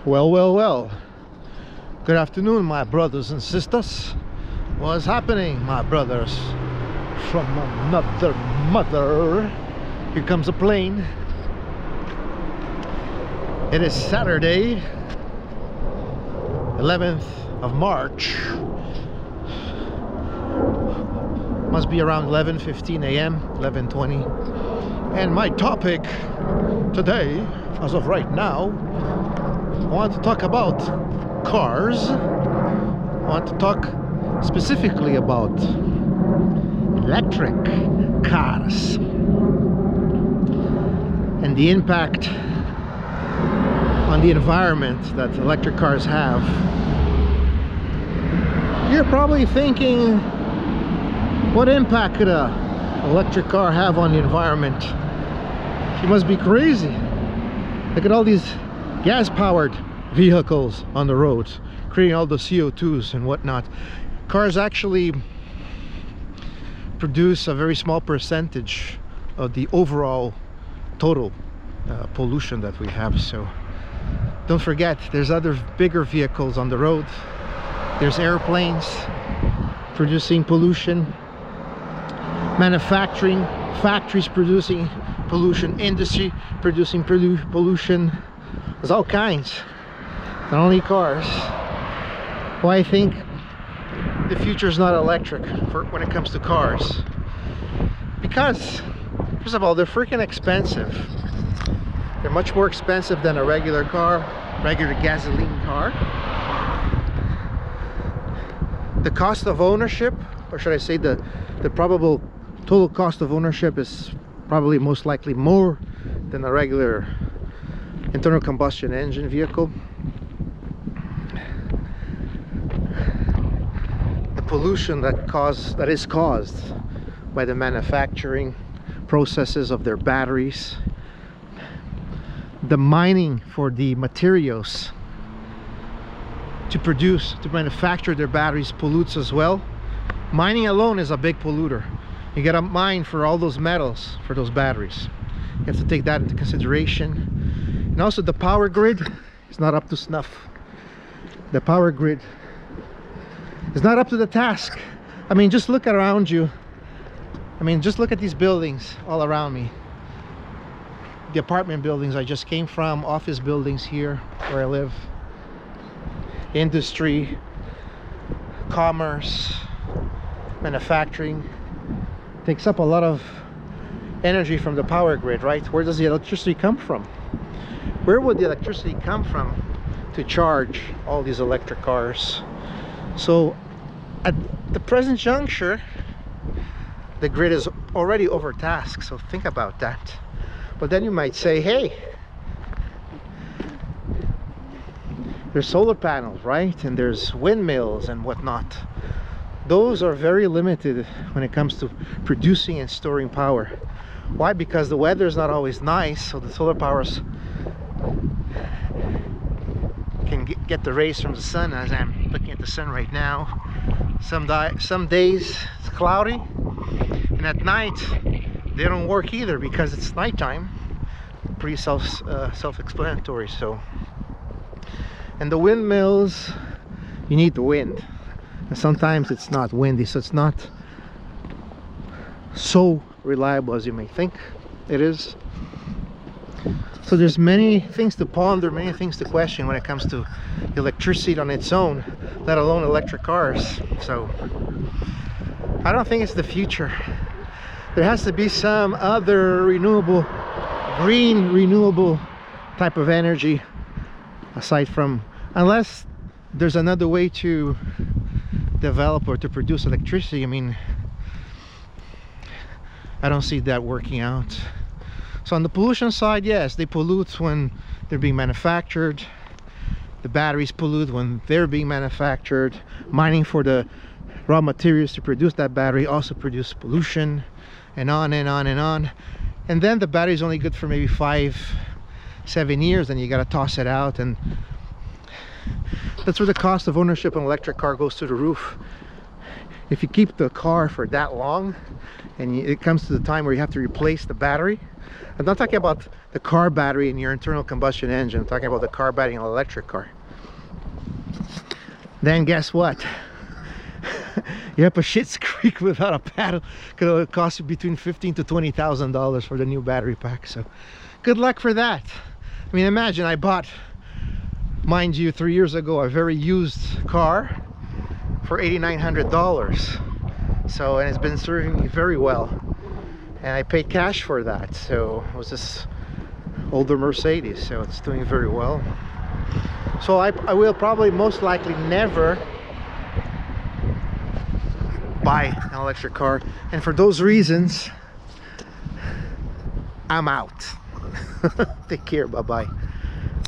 Well. Good afternoon, my brothers and sisters. What's happening, my brothers from another mother? Here comes a plane. It is Saturday, 11th of March. Must be around 11:15 a.m., 11:20. And my topic today, as of right now, I want to talk about cars. I want to talk specifically about electric cars and the impact on the environment that electric cars have. You're probably thinking, what impact could an electric car have on the environment? She must be crazy. Look at all these gas-powered vehicles on the roads, creating all the CO2s and whatnot. Cars actually produce a very small percentage of the overall total pollution that we have. So don't forget, there's other bigger vehicles on the road. There's airplanes producing pollution, manufacturing, factories producing pollution, industry producing pollution. There's all kinds, not only cars. Why I think the future is not electric when it comes to cars? Because first of all, they're freaking expensive. They're much more expensive than a regular car, regular gasoline car. The cost of ownership, or should I say the probable total cost of ownership, is probably most likely more than a regular internal combustion engine vehicle. The pollution that is caused by the manufacturing processes of their batteries, the mining for the materials to manufacture their batteries pollutes as well. Mining alone is a big polluter. You gotta mine for all those metals for those batteries. You have to take that into consideration. And also the power grid is not up to snuff. The power grid is not up to the task. I mean, just look around you. I mean, just look at these buildings all around me. The apartment buildings I just came from, office buildings here where I live, industry, commerce, manufacturing. Takes up a lot of energy from the power grid, right? Where does the electricity come from? Where would the electricity come from to charge all these electric cars? So at the present juncture, the grid is already overtasked. So think about that. But then you might say, hey, there's solar panels, right? And there's windmills and whatnot. Those are very limited when it comes to producing and storing power. Why? Because the weather is not always nice, so the solar powers can get the rays from the sun, as I'm looking at the sun right now. Some days it's cloudy, and at night they don't work either because it's nighttime. Pretty self-explanatory. So, and the windmills, you need the wind. And sometimes it's not windy, so it's not so reliable as you may think it is. So there's many things to ponder, many things to question when it comes to electricity on its own, let alone electric cars. So I don't think it's the future. There has to be some other renewable, green renewable type of energy aside from, unless there's another way to develop or to produce electricity. I mean, I don't see that working out. So on the pollution side, yes, they pollute when they're being manufactured. The batteries pollute when they're being manufactured. Mining for the raw materials to produce that battery also produce pollution, and on and on and on. And then the battery is only good for maybe 5-7 years, and you got to toss it out, and that's where the cost of ownership of an electric car goes through the roof. if you keep the car for that long and it comes to the time where you have to replace the battery, I'm not talking about the car battery in your internal combustion engine, I'm talking about the car battery in an electric car, then guess what? You have a Schitt's Creek without a paddle. It'll cost you between $15,000 to $20,000 for the new battery pack. So good luck for that. I mean, imagine I bought, mind you, 3 years ago, a very used car for $8,900. So, and it's been serving me very well, and I paid cash for that. So it was this older Mercedes, so it's doing very well. So I will probably most likely never buy an electric car, and for those reasons I'm out. Take care, bye bye.